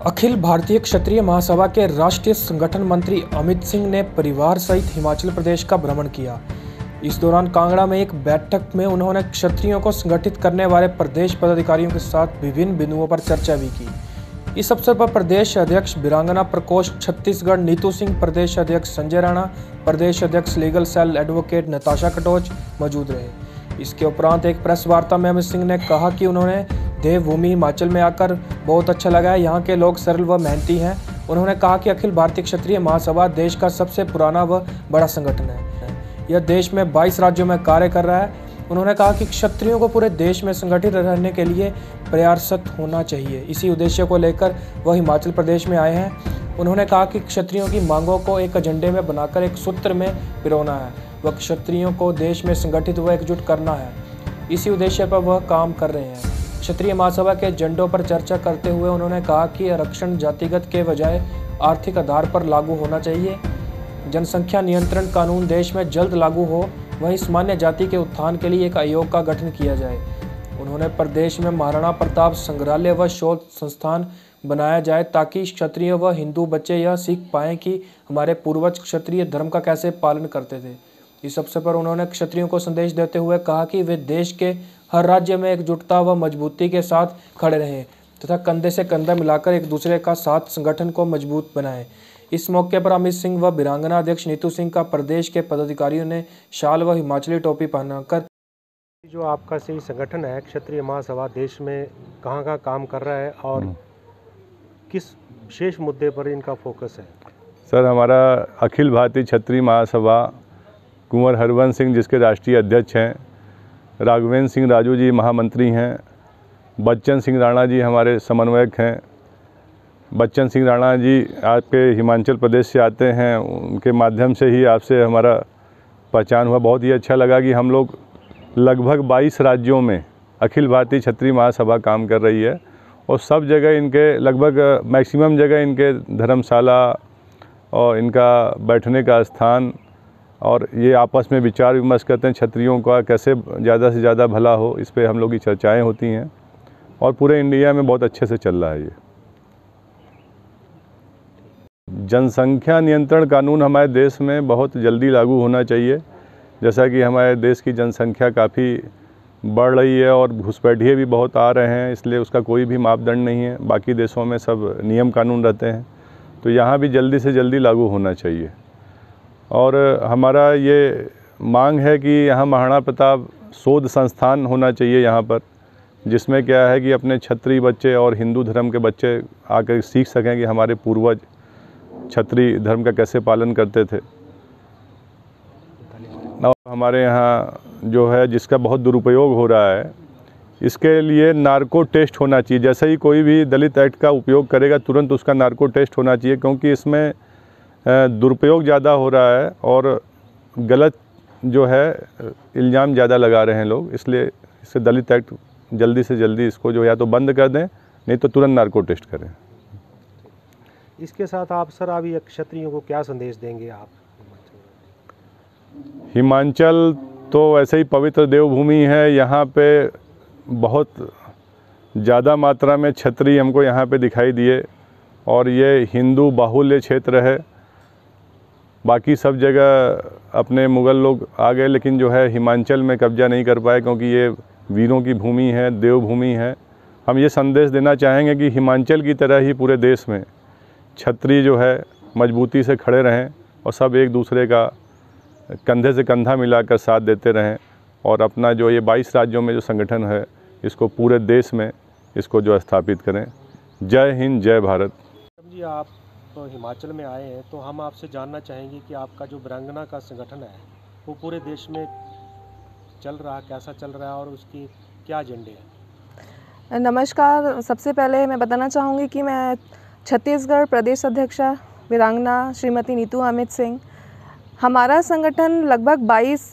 अखिल भारतीय क्षत्रिय महासभा के राष्ट्रीय संगठन मंत्री अमित सिंह ने परिवार सहित हिमाचल प्रदेश का भ्रमण किया। इस दौरान कांगड़ा में एक बैठक में उन्होंने क्षत्रियों को संगठित करने वाले प्रदेश पदाधिकारियों के साथ विभिन्न बिंदुओं पर चर्चा भी की। इस अवसर पर प्रदेश अध्यक्ष वीरांगना प्रकोष्ठ छत्तीसगढ़ नीतू सिंह, प्रदेश अध्यक्ष संजय राणा, प्रदेश अध्यक्ष legal cell advocate Natasha Katoch मौजूद रहे। इसके उपरांत एक प्रेस वार्ता में अमित सिंह ने कहा कि उन्होंने देवभूमि हिमाचल में आकर बहुत अच्छा लगा है। यहाँ के लोग सरल व मेहनती हैं। उन्होंने कहा कि अखिल भारतीय क्षत्रिय महासभा देश का सबसे पुराना व बड़ा संगठन है। यह देश में 22 राज्यों में कार्य कर रहा है। उन्होंने कहा कि क्षत्रियों को पूरे देश में संगठित रहने के लिए प्रयासरत होना चाहिए। इसी उद्देश्य को लेकर वह हिमाचल प्रदेश में आए हैं। उन्होंने कहा कि क्षत्रियों की मांगों को एक एजेंडे में बनाकर एक सूत्र में पिरोना है व क्षत्रियों को देश में संगठित व एकजुट करना है। इसी उद्देश्य पर वह काम कर रहे हैं। क्षत्रिय महासभा के एजेंडों पर चर्चा करते हुए उन्होंने कहा कि आरक्षण जातिगत के बजाय आर्थिक आधार पर लागू होना चाहिए। जनसंख्या नियंत्रण कानून देश में जल्द लागू हो। वहीं सामान्य जाति के उत्थान के लिए एक आयोग का गठन किया जाए। उन्होंने प्रदेश में महाराणा प्रताप संग्रहालय व शोध संस्थान बनाया जाए ताकि क्षत्रिय व हिंदू बच्चे यह सीख पाएं कि हमारे पूर्वज क्षत्रिय धर्म का कैसे पालन करते थे। इस अवसर पर उन्होंने क्षत्रियों को संदेश देते हुए कहा कि वे देश के हर राज्य में एकजुटता व मजबूती के साथ खड़े रहें तथा कंधे से कंधा मिलाकर एक दूसरे का साथ संगठन को मजबूत बनाएं। इस मौके पर अमित सिंह व वीरांगना अध्यक्ष नीतू सिंह का प्रदेश के पदाधिकारियों ने शाल व हिमाचली टोपी पहनाकर जो आपका सही संगठन है क्षत्रिय महासभा देश में कहाँ काम कर रहा है और किस विशेष मुद्दे पर इनका फोकस है? सर, हमारा अखिल भारतीय क्षत्रिय महासभा कुंवर हरवंश सिंह जिसके राष्ट्रीय अध्यक्ष हैं, राघवेंद्र सिंह राजू जी महामंत्री हैं, बच्चन सिंह राणा जी हमारे समन्वयक हैं। बच्चन सिंह राणा जी आपके हिमाचल प्रदेश से आते हैं, उनके माध्यम से ही आपसे हमारा पहचान हुआ। बहुत ही अच्छा लगा कि हम लोग लगभग 22 राज्यों में अखिल भारतीय क्षत्रिय महासभा काम कर रही है और सब जगह इनके लगभग मैक्सिमम जगह इनके धर्मशाला और इनका बैठने का स्थान और ये आपस में विचार विमर्श करते हैं क्षत्रियों का कैसे ज़्यादा से ज़्यादा भला हो। इस पे हम लोग की चर्चाएं होती हैं और पूरे इंडिया में बहुत अच्छे से चल रहा है। ये जनसंख्या नियंत्रण कानून हमारे देश में बहुत जल्दी लागू होना चाहिए। जैसा कि हमारे देश की जनसंख्या काफ़ी बढ़ रही है और घुसपैठिए भी बहुत आ रहे हैं, इसलिए उसका कोई भी मापदंड नहीं है। बाकी देशों में सब नियम कानून रहते हैं, तो यहाँ भी जल्दी से जल्दी लागू होना चाहिए। और हमारा ये मांग है कि यहाँ महाराणा प्रताप शोध संस्थान होना चाहिए यहाँ पर, जिसमें क्या है कि अपने क्षत्रिय बच्चे और हिंदू धर्म के बच्चे आकर सीख सकें कि हमारे पूर्वज क्षत्रिय धर्म का कैसे पालन करते थे। और हमारे यहाँ जो है जिसका बहुत दुरुपयोग हो रहा है, इसके लिए नार्को टेस्ट होना चाहिए। जैसे ही कोई भी दलित एक्ट का उपयोग करेगा तुरंत उसका नार्को टेस्ट होना चाहिए, क्योंकि इसमें दुरुपयोग ज़्यादा हो रहा है और गलत जो है इल्ज़ाम ज़्यादा लगा रहे हैं लोग। इसलिए इससे दलित एक्ट जल्दी से जल्दी इसको जो या तो बंद कर दें, नहीं तो तुरंत नार्को टेस्ट करें। इसके साथ आप सर अभी क्षत्रियों को क्या संदेश देंगे आप? हिमाचल तो ऐसे ही पवित्र देवभूमि है, यहाँ पे बहुत ज़्यादा मात्रा में क्षत्रिय हमको यहाँ पे दिखाई दिए और ये हिंदू बाहुल्य क्षेत्र है। बाकी सब जगह अपने मुग़ल लोग आ गए, लेकिन जो है हिमाचल में कब्जा नहीं कर पाए, क्योंकि ये वीरों की भूमि है, देवभूमि है। हम ये संदेश देना चाहेंगे कि हिमाचल की तरह ही पूरे देश में क्षत्रिय जो है मजबूती से खड़े रहें और सब एक दूसरे का कंधे से कंधा मिलाकर साथ देते रहें और अपना जो ये 22 राज्यों में जो संगठन है इसको पूरे देश में इसको जो स्थापित करें। जय हिंद, जय भारत। जी, आप तो हिमाचल में आए हैं, तो हम आपसे जानना चाहेंगे कि आपका जो वीरांगना का संगठन है वो पूरे देश में चल रहा है, कैसा चल रहा है और उसकी क्या एजेंडे हैं? नमस्कार। सबसे पहले मैं बताना चाहूँगी कि मैं छत्तीसगढ़ प्रदेश अध्यक्षा वीरांगना श्रीमती नीतू अमित सिंह। हमारा संगठन लगभग 22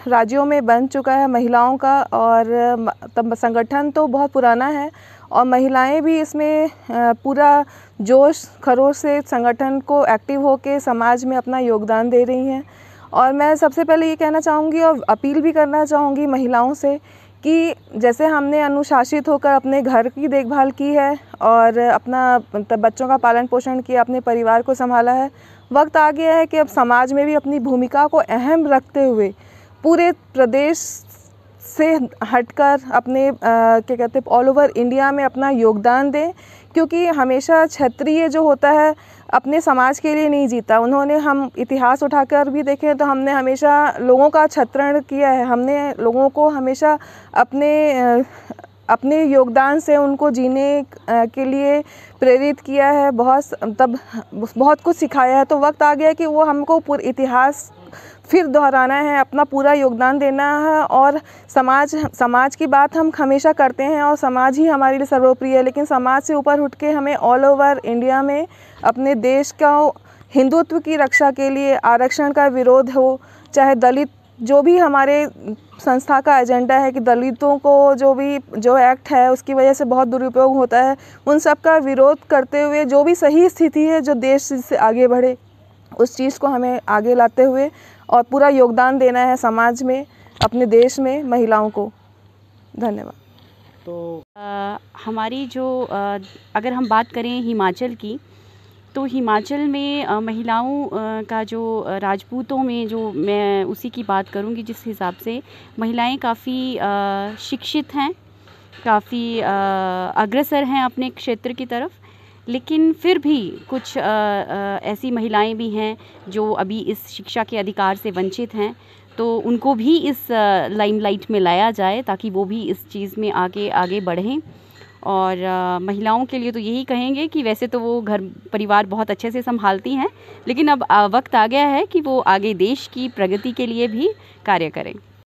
राज्यों में बन चुका है महिलाओं का, और तब संगठन तो बहुत पुराना है और महिलाएं भी इसमें पूरा जोश खरोश से संगठन को एक्टिव होकर समाज में अपना योगदान दे रही हैं। और मैं सबसे पहले ये कहना चाहूँगी और अपील भी करना चाहूँगी महिलाओं से कि जैसे हमने अनुशासित होकर अपने घर की देखभाल की है और अपना बच्चों का पालन पोषण किया, अपने परिवार को संभाला है, वक्त आ गया है कि अब समाज में भी अपनी भूमिका को अहम रखते हुए पूरे प्रदेश से हटकर अपने क्या कहते हैं ऑल ओवर इंडिया में अपना योगदान दें। क्योंकि हमेशा क्षत्रिय जो होता है अपने समाज के लिए नहीं जीता। उन्होंने, हम इतिहास उठाकर भी देखें तो हमने हमेशा लोगों का क्षत्रण किया है। हमने लोगों को हमेशा अपने योगदान से उनको जीने के लिए प्रेरित किया है, बहुत कुछ सिखाया है। तो वक्त आ गया कि वो हमको पूरा इतिहास फिर दोहराना है, अपना पूरा योगदान देना है। और समाज की बात हम हमेशा करते हैं और समाज ही हमारे लिए सर्वोपरि है, लेकिन समाज से ऊपर उठ के हमें ऑल ओवर इंडिया में अपने देश का हिंदुत्व की रक्षा के लिए आरक्षण का विरोध हो, चाहे दलित, जो भी हमारे संस्था का एजेंडा है कि दलितों को जो एक्ट है उसकी वजह से बहुत दुरुपयोग होता है, उन सब का विरोध करते हुए जो भी सही स्थिति है जो देश से आगे बढ़े उस चीज़ को हमें आगे लाते हुए और पूरा योगदान देना है समाज में, अपने देश में महिलाओं को। धन्यवाद। तो हमारी जो अगर हम बात करें हिमाचल की, तो हिमाचल में महिलाओं का जो राजपूतों में जो मैं उसी की बात करूंगी, जिस हिसाब से महिलाएं काफ़ी शिक्षित हैं, काफ़ी अग्रसर हैं अपने क्षेत्र की तरफ, लेकिन फिर भी कुछ ऐसी महिलाएं भी हैं जो अभी इस शिक्षा के अधिकार से वंचित हैं। तो उनको भी इस लाइमलाइट में लाया जाए ताकि वो भी इस चीज़ में आगे बढ़ें। और महिलाओं के लिए तो यही कहेंगे कि वैसे तो वो घर परिवार बहुत अच्छे से संभालती हैं, लेकिन अब वक्त आ गया है कि वो आगे देश की प्रगति के लिए भी कार्य करें।